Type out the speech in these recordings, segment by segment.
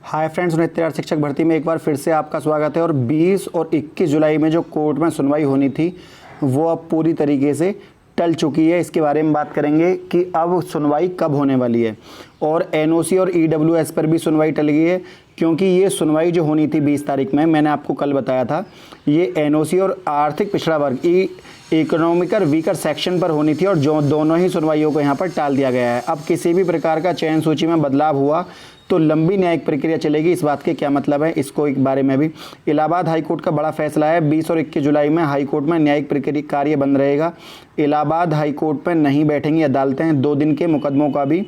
Hi friends, नित्य शिक्षक भर्ती में एक बार फिर से आपका स्वागत है। और 20 और 21 जुलाई में जो कोर्ट में सुनवाई होनी थी वो अब पूरी तरीके से टल चुकी है। इसके बारे में बात करेंगे कि अब सुनवाई कब होने वाली है। और एनओसी और ईडब्ल्यूएस पर भी सुनवाई टल गई है, क्योंकि ये सुनवाई जो होनी थी 20 तारीख में, मैंने आपको कल बताया था, ये एनओसी और आर्थिक पिछड़ा वर्ग इकोनॉमिकल वीकर सेक्शन पर होनी थी, और जो दोनों ही सुनवाइयों को यहाँ पर टाल दिया गया है। अब किसी भी प्रकार का चयन सूची में बदलाव हुआ तो लंबी न्यायिक प्रक्रिया चलेगी। इस बात के क्या मतलब है, इसको एक बारे में भी इलाहाबाद हाईकोर्ट का बड़ा फैसला है। 20 और 21 जुलाई में हाईकोर्ट में न्यायिक प्रक्रिया कार्य बंद रहेगा। इलाहाबाद हाईकोर्ट पर नहीं बैठेंगी अदालतें। 2 दिन के मुकदमों का भी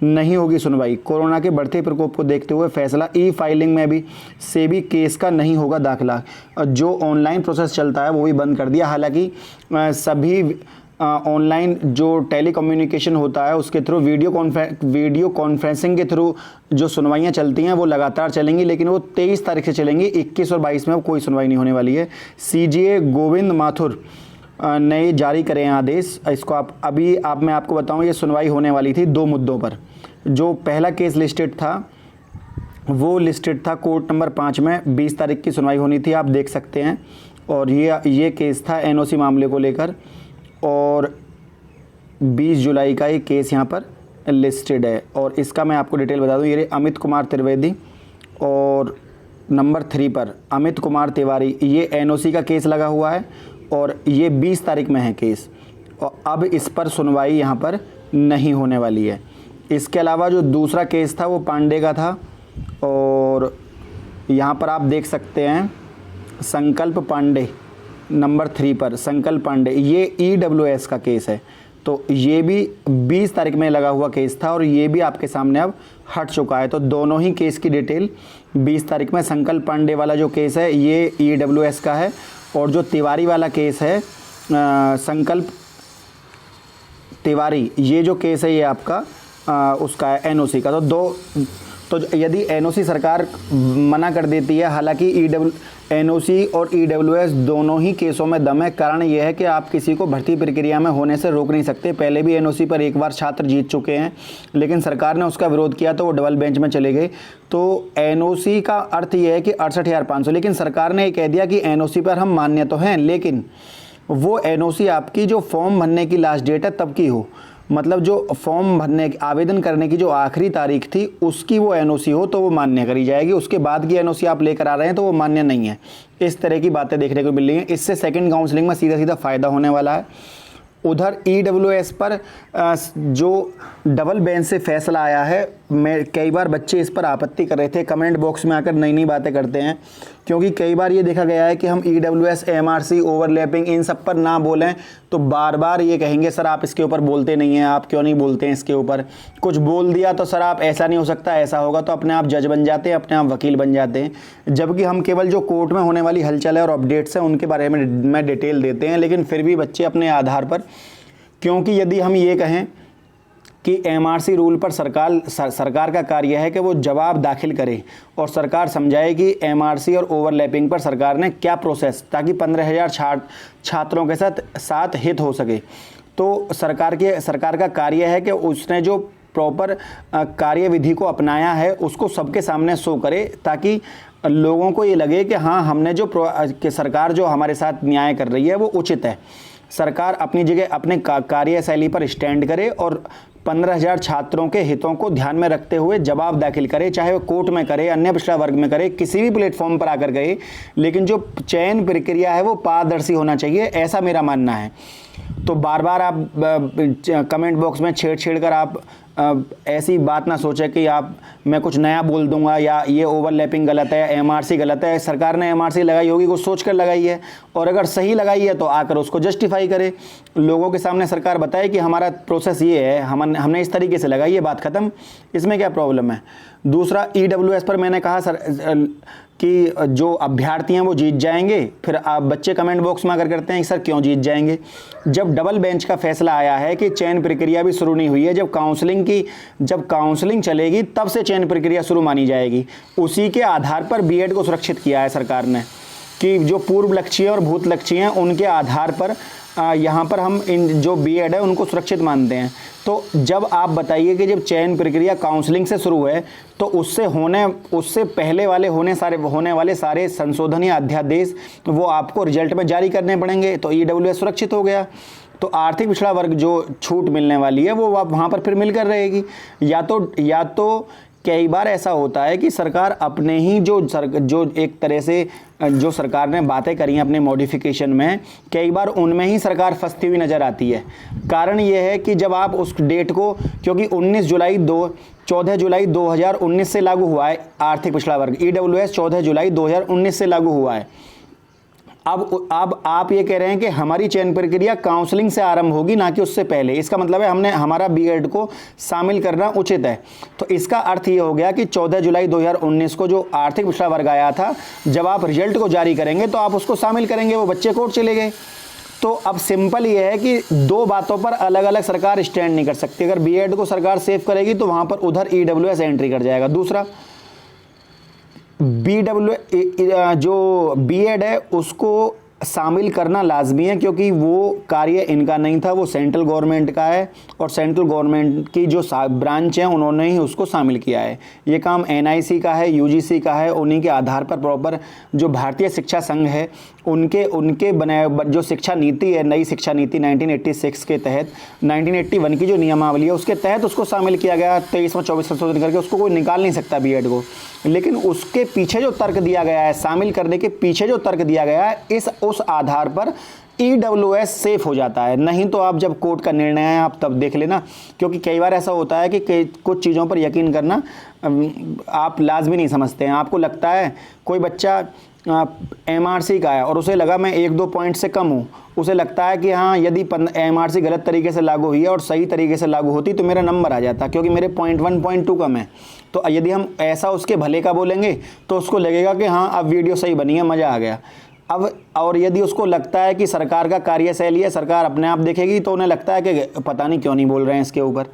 नहीं होगी सुनवाई। कोरोना के बढ़ते प्रकोप को देखते हुए फैसला। ई फाइलिंग में भी केस का नहीं होगा दाखिला। जो ऑनलाइन प्रोसेस चलता है वो भी बंद कर दिया। हालांकि सभी ऑनलाइन जो टेलीकम्युनिकेशन होता है उसके थ्रू वीडियो कॉन्फ्रेंसिंग के थ्रू जो सुनवाइयाँ चलती हैं वो लगातार चलेंगी, लेकिन वो 23 तारीख से चलेंगी। 21 और 22 में अब कोई सुनवाई नहीं होने वाली है। सीजीए गोविंद माथुर ने जारी करें आदेश। इसको मैं आपको बताऊं, ये सुनवाई होने वाली थी 2 मुद्दों पर। जो पहला केस लिस्टेड था वो लिस्टेड था कोर्ट नंबर 5 में। 20 तारीख की सुनवाई होनी थी, आप देख सकते हैं। और ये केस था एनओसी मामले को लेकर, और 20 जुलाई का ये केस यहाँ पर लिस्टेड है। और इसका मैं आपको डिटेल बता दूँ, ये अमित कुमार त्रिवेदी और नंबर 3 पर अमित कुमार तिवारी, ये एनओसी का केस लगा हुआ है और ये 20 तारीख में है केस। और अब इस पर सुनवाई यहाँ पर नहीं होने वाली है। इसके अलावा जो दूसरा केस था वो पांडे का था, और यहाँ पर आप देख सकते हैं संकल्प पांडे नंबर 3 पर संकल्प पांडे, ये ईडब्ल्यूएस का केस है। तो ये भी 20 तारीख में लगा हुआ केस था और ये भी आपके सामने अब हट चुका है। तो दोनों ही केस की डिटेल 20 तारीख में। संकल्प पांडे वाला जो केस है ये ईडब्ल्यूएस का है, और जो तिवारी वाला केस है संकल्प तिवारी, ये जो केस है ये आपका उसका है एनओसी का। तो यदि एनओसी सरकार मना कर देती है, हालांकि एनओसी और ईडब्ल्यूएस दोनों ही केसों में दम है। कारण यह है कि आप किसी को भर्ती प्रक्रिया में होने से रोक नहीं सकते। पहले भी एनओसी पर एक बार छात्र जीत चुके हैं, लेकिन सरकार ने उसका विरोध किया तो वो डबल बेंच में चले गए। तो एनओसी का अर्थ ये है कि 68,500, लेकिन सरकार ने ये कह दिया कि एनओसी पर हम मान्य तो हैं, लेकिन वो एनओसी आपकी जो फॉर्म भरने की लास्ट डेट है तब की हो, मतलब जो फॉर्म भरने आवेदन करने की जो आखिरी तारीख थी उसकी वो एनओसी हो तो वो मान्य करी जाएगी। उसके बाद की एनओसी आप लेकर आ रहे हैं तो वो मान्य नहीं है। इस तरह की बातें देखने को मिल रही हैं। इससे सेकंड काउंसलिंग में सीधा फ़ायदा होने वाला है। उधर ईडब्ल्यूएस पर जो डबल बेंच से फैसला आया है, कई बार बच्चे इस पर आपत्ति कर रहे थे, कमेंट बॉक्स में आकर नई नई बातें करते हैं, क्योंकि कई बार ये देखा गया है कि हम ईडब्ल्यूएस, एमआरसी, ओवरलैपिंग इन सब पर ना बोलें तो बार बार ये कहेंगे सर आप इसके ऊपर बोलते नहीं हैं, आप क्यों नहीं बोलते हैं इसके ऊपर। कुछ बोल दिया तो सर आप ऐसा नहीं हो सकता, ऐसा होगा, तो अपने आप जज बन जाते हैं, अपने आप वकील बन जाते हैं। जबकि हम केवल जो कोर्ट में होने वाली हलचल है और अपडेट्स हैं उनके बारे में डिटेल देते हैं, लेकिन फिर भी बच्चे अपने आधार पर, क्योंकि यदि हम ये कहें कि एमआरसी रूल पर सरकार का कार्य है कि वो जवाब दाखिल करे और सरकार समझाए कि एमआरसी और ओवरलैपिंग पर सरकार ने क्या प्रोसेस, ताकि 15,000 छात्रों के साथ हित हो सके। तो सरकार का कार्य है कि उसने जो प्रॉपर कार्यविधि को अपनाया है उसको सबके सामने शो करे, ताकि लोगों को ये लगे कि हाँ, हमने कि सरकार जो हमारे साथ न्याय कर रही है वो उचित है। सरकार अपनी जगह अपने कार्यशैली पर स्टैंड करे और 15,000 छात्रों के हितों को ध्यान में रखते हुए जवाब दाखिल करे, चाहे वो कोर्ट में करे, अन्य पिछड़ा वर्ग में करे, किसी भी प्लेटफॉर्म पर आकर करे, लेकिन जो चयन प्रक्रिया है वो पारदर्शी होना चाहिए, ऐसा मेरा मानना है। तो बार बार आप कमेंट बॉक्स में छेड़ कर आप ऐसी बात ना सोचें कि मैं कुछ नया बोल दूंगा या ये ओवरलैपिंग गलत है, एमआरसी गलत है। सरकार ने एमआरसी लगाई होगी, कुछ सोच कर लगाई है, और अगर सही लगाई है तो आकर उसको जस्टिफाई करे, लोगों के सामने सरकार बताए कि हमारा प्रोसेस ये है, हमने इस तरीके से लगाई है, बात खत्म। इसमें क्या प्रॉब्लम है। दूसरा, ईडब्ल्यूएस पर मैंने कहा सर कि जो अभ्यर्थी हैं वो जीत जाएंगे। फिर आप बच्चे कमेंट बॉक्स में आकर करते हैं कि सर क्यों जीत जाएंगे, जब डबल बेंच का फैसला आया है कि चयन प्रक्रिया भी शुरू नहीं हुई है। जब काउंसलिंग चलेगी तब से चयन प्रक्रिया शुरू मानी जाएगी। उसी के आधार पर बीएड को सुरक्षित किया है सरकार ने, कि जो पूर्व लक्ष्य और भूत लक्ष्य हैं उनके आधार पर यहाँ पर हम इन जो बीएड है उनको सुरक्षित मानते हैं। तो जब आप बताइए कि जब चयन प्रक्रिया काउंसलिंग से शुरू है तो उससे पहले होने वाले सारे संशोधन या अध्यादेश वो आपको रिजल्ट में जारी करने पड़ेंगे, तो ईडब्ल्यूएस सुरक्षित हो गया। तो आर्थिक पिछड़ा वर्ग जो छूट मिलने वाली है वो वहाँ पर फिर मिलकर रहेगी। या तो कई बार ऐसा होता है कि सरकार अपने ही जो एक तरह से जो सरकार ने बातें करी हैं अपने मॉडिफिकेशन में, कई बार उनमें ही सरकार फंसती हुई नज़र आती है। कारण ये है कि जब आप उस डेट को, क्योंकि 14 जुलाई 2019 से लागू हुआ है आर्थिक पिछड़ा वर्ग, ईडब्ल्यूएस 14 जुलाई 2019 से लागू हुआ है। अब आप ये कह रहे हैं कि हमारी चयन प्रक्रिया काउंसलिंग से आरंभ होगी, ना कि उससे पहले। इसका मतलब है हमारा बीएड को शामिल करना उचित है। तो इसका अर्थ ये हो गया कि 14 जुलाई 2019 को जो आर्थिक पिछड़ा वर्ग आया था, जब आप रिजल्ट को जारी करेंगे तो आप उसको शामिल करेंगे, वो बच्चे कोर्ट चले गए। तो अब सिंपल ये है कि दो बातों पर अलग अलग सरकार स्टैंड नहीं कर सकती। अगर बीएड को सरकार सेव करेगी तो वहाँ पर उधर ईडब्ल्यूएस एंट्री कर जाएगा। दूसरा, जो बीएड है उसको शामिल करना लाजमी है, क्योंकि वो कार्य इनका नहीं था, वो सेंट्रल गवर्नमेंट का है और सेंट्रल गवर्नमेंट की जो ब्रांच हैं उन्होंने ही उसको शामिल किया है। ये काम एनआईसी का है, यूजीसी का है। उन्हीं के आधार पर प्रॉपर जो भारतीय शिक्षा संघ है उनके बनाए जो शिक्षा नीति है, नई शिक्षा नीति 1986 के तहत 1981 की जो नियमावली है उसके तहत उसको शामिल किया गया। 23वां 24 संशोधन करके उसको कोई निकाल नहीं सकता बीएड को। लेकिन उसके पीछे जो तर्क दिया गया है, शामिल करने के पीछे जो तर्क दिया गया है, उस आधार पर ईडब्ल्यूएस सेफ हो जाता है। नहीं तो आप जब कोर्ट का निर्णय है आप तब देख लेना, क्योंकि कई बार ऐसा होता है कि कुछ चीज़ों पर यकीन करना आप लाजमी नहीं समझते हैं। आपको लगता है कोई बच्चा एमआरसी का है और उसे लगा मैं 1-2 पॉइंट से कम हूँ, उसे लगता है कि हाँ यदि एमआरसी गलत तरीके से लागू हुई है और सही तरीके से लागू होती तो मेरा नंबर आ जाता, क्योंकि मेरे 0.1 0.2 कम है। तो यदि हम ऐसा उसके भले का बोलेंगे तो उसको लगेगा कि हाँ अब वीडियो सही बनी है, मज़ा आ गया। और यदि उसको लगता है कि सरकार का कार्यशैली है, सरकार अपने आप देखेगी, तो उन्हें लगता है कि पता नहीं क्यों नहीं बोल रहे हैं इसके ऊपर।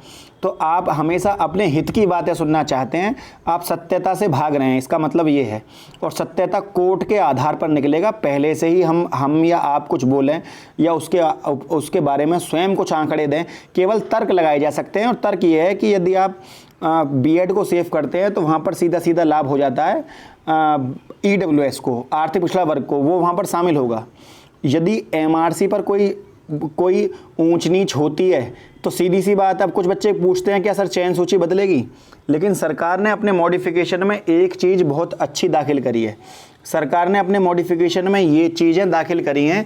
तो आप हमेशा अपने हित की बातें सुनना चाहते हैं, आप सत्यता से भाग रहे हैं, इसका मतलब ये है। और सत्यता कोर्ट के आधार पर निकलेगा। पहले से ही हम या आप कुछ बोलें या उसके बारे में स्वयं कुछ आंकड़े दें, केवल तर्क लगाए जा सकते हैं। और तर्क ये है कि यदि आप बीएड को सेव करते हैं तो वहाँ पर सीधा सीधा लाभ हो जाता है ईडब्ल्यूएस को, आर्थिक पिछड़ा वर्ग को, वो वहाँ पर शामिल होगा। यदि एमआरसी पर कोई ऊंच नीच होती है तो सीधी सी बात, अब कुछ बच्चे पूछते हैं क्या सर चयन सूची बदलेगी? लेकिन सरकार ने अपने मॉडिफिकेशन में एक चीज़ बहुत अच्छी दाखिल करी है। सरकार ने अपने मॉडिफिकेशन में ये चीज़ें दाखिल करी हैं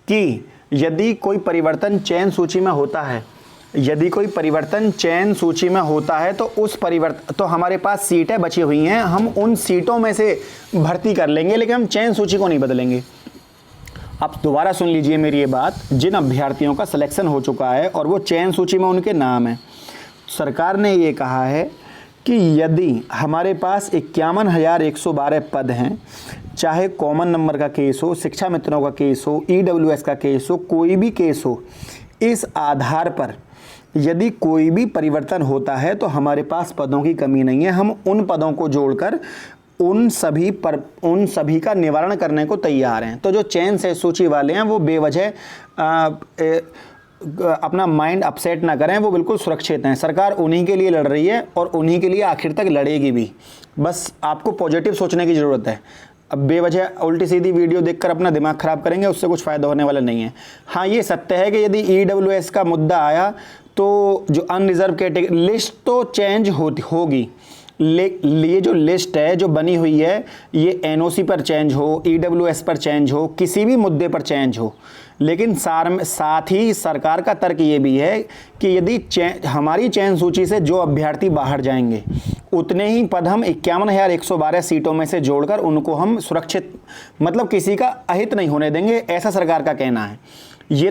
कि यदि कोई परिवर्तन चयन सूची में होता है, तो हमारे पास सीटें बची हुई हैं, हम उन सीटों में से भर्ती कर लेंगे, लेकिन हम चयन सूची को नहीं बदलेंगे। आप दोबारा सुन लीजिए मेरी ये बात। जिन अभ्यर्थियों का सिलेक्शन हो चुका है और वो चयन सूची में उनके नाम है, सरकार ने ये कहा है कि यदि हमारे पास 51,112 पद हैं, चाहे कॉमन नंबर का केस हो, शिक्षा मित्रों का केस हो, ईडब्ल्यूएस का केस हो, कोई भी केस हो, इस आधार पर यदि कोई भी परिवर्तन होता है तो हमारे पास पदों की कमी नहीं है। हम उन पदों को जोड़कर उन सभी का निवारण करने को तैयार हैं। तो जो चयन से सूची वाले हैं वो बेवजह अपना माइंड अपसेट ना करें, वो बिल्कुल सुरक्षित हैं। सरकार उन्हीं के लिए लड़ रही है और उन्हीं के लिए आखिर तक लड़ेगी भी। बस आपको पॉजिटिव सोचने की ज़रूरत है। अब बेवजह उल्टी सीधी वीडियो देखकर अपना दिमाग ख़राब करेंगे, उससे कुछ फ़ायदा होने वाला नहीं है। हाँ, ये सत्य है कि यदि ईडब्ल्यूएस का मुद्दा आया तो जो अनरिजर्व कैटेगरी लिस्ट तो चेंज होगी। ये जो लिस्ट है जो बनी हुई है, ये एनओसी पर चेंज हो, ईडब्ल्यूएस पर चेंज हो, किसी भी मुद्दे पर चेंज हो, लेकिन साथ ही सरकार का तर्क ये भी है कि यदि हमारी चयन सूची से जो अभ्यर्थी बाहर जाएंगे उतने ही पद हम 51,112 सीटों में से जोड़कर उनको हम सुरक्षित, मतलब किसी का अहित नहीं होने देंगे, ऐसा सरकार का कहना है। ये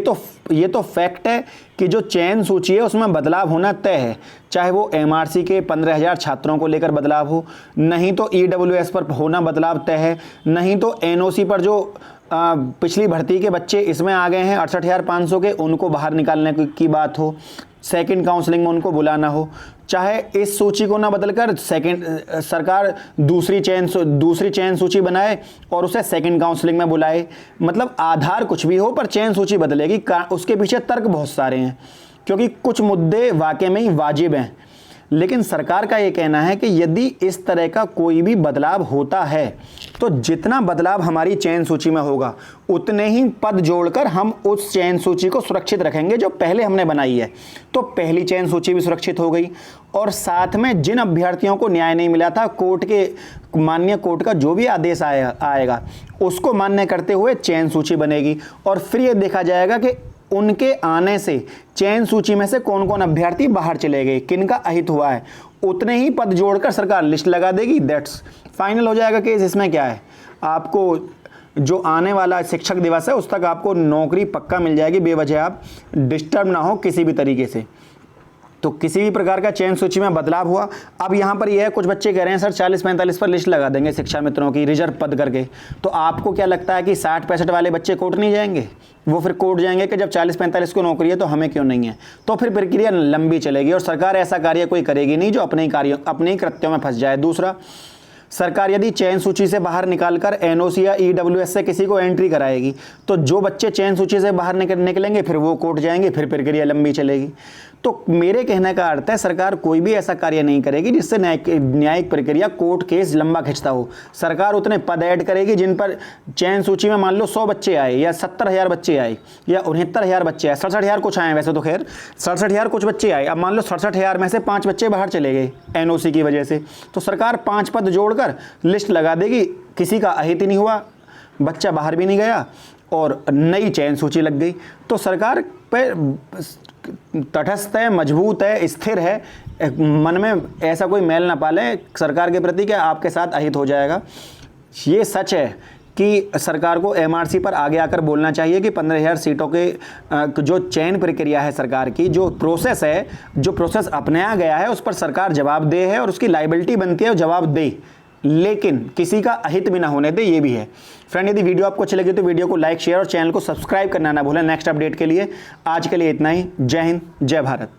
तो फैक्ट है कि जो चयन सूची है उसमें बदलाव होना तय है, चाहे वो एमआरसी के 15,000 छात्रों को लेकर बदलाव हो, नहीं तो ईडब्ल्यूएस पर होना बदलाव तय है, नहीं तो एनओसी पर जो पिछली भर्ती के बच्चे इसमें आ गए हैं 68,500 के, उनको बाहर निकालने की बात हो, सेकंड काउंसलिंग में उनको बुलाना हो, चाहे इस सूची को ना बदलकर सरकार दूसरी चयन सूची बनाए और उसे सेकंड काउंसलिंग में बुलाए, मतलब आधार कुछ भी हो पर चयन सूची बदलेगी। उसके पीछे तर्क बहुत सारे हैं, क्योंकि कुछ मुद्दे वाकई में ही वाजिब हैं। लेकिन सरकार का ये कहना है कि यदि इस तरह का कोई भी बदलाव होता है तो जितना बदलाव हमारी चयन सूची में होगा उतने ही पद जोड़कर हम उस चयन सूची को सुरक्षित रखेंगे जो पहले हमने बनाई है। तो पहली चयन सूची भी सुरक्षित हो गई, और साथ में जिन अभ्यर्थियों को न्याय नहीं मिला था, माननीय कोर्ट का जो भी आदेश आएगा उसको मान्य करते हुए चयन सूची बनेगी, और फिर ये देखा जाएगा कि उनके आने से चयन सूची में से कौन कौन अभ्यर्थी बाहर चले गए, किनका अहित हुआ है, उतने ही पद जोड़कर सरकार लिस्ट लगा देगी। दैट्स फाइनल हो जाएगा केस। इसमें क्या है, आपको जो आने वाला शिक्षक दिवस है उस तक आपको नौकरी पक्का मिल जाएगी, बेवजह आप डिस्टर्ब ना हो किसी भी तरीके से। तो किसी भी प्रकार का चयन सूची में बदलाव हुआ। अब यहाँ पर यह है, कुछ बच्चे कह रहे हैं सर 40-45 पर लिस्ट लगा देंगे शिक्षा मित्रों की रिजर्व पद करके। तो आपको क्या लगता है कि 60-65 वाले बच्चे कोर्ट नहीं जाएंगे? वो फिर कोर्ट जाएंगे कि जब 40-45 को नौकरी है तो हमें क्यों नहीं है? तो फिर प्रक्रिया लंबी चलेगी और सरकार ऐसा कार्य कोई करेगी नहीं जो अपने ही कृत्यों में फंस जाए। दूसरा, सरकार यदि चयन सूची से बाहर निकालकर एनओसी या ईडब्ल्यूएस से किसी को एंट्री कराएगी तो जो बच्चे चयन सूची से बाहर निकलेंगे फिर वो कोर्ट जाएंगे, फिर प्रक्रिया लंबी चलेगी। तो मेरे कहने का अर्थ है सरकार कोई भी ऐसा कार्य नहीं करेगी जिससे न्यायिक प्रक्रिया कोर्ट केस लंबा खिंचता हो। सरकार उतने पद ऐड करेगी जिन पर चयन सूची में मान लो 100 बच्चे आए या 70,000 बच्चे आए या 69,000 बच्चे आए, 67,000 कुछ आए वैसे तो, खैर 67,000 कुछ बच्चे आए। अब मान लो 67,000 में से 5 बच्चे बाहर चले गए एनओसी की वजह से, तो सरकार 5 पद जोड़कर लिस्ट लगा देगी, किसी का अहित ही नहीं हुआ, बच्चा बाहर भी नहीं गया और नई चयन सूची लग गई। तो सरकार पे तटस्थ है, मजबूत है, स्थिर है, मन में ऐसा कोई मैल ना पाले सरकार के प्रति कि आपके साथ अहित हो जाएगा। ये सच है कि सरकार को एमआरसी पर आगे आकर बोलना चाहिए कि 15,000 सीटों के जो चयन प्रक्रिया है सरकार की, जो प्रोसेस अपनाया गया है उस पर सरकार जवाबदेह है और उसकी लायबिलिटी बनती है जवाब दे, लेकिन किसी का अहित भी ना होने दे, ये भी है। फ्रेंड, यदि वीडियो आपको अच्छी लगी तो वीडियो को लाइक, शेयर और चैनल को सब्सक्राइब करना ना भूलें नेक्स्ट अपडेट के लिए। आज के लिए इतना ही। जय हिंद, जय भारत।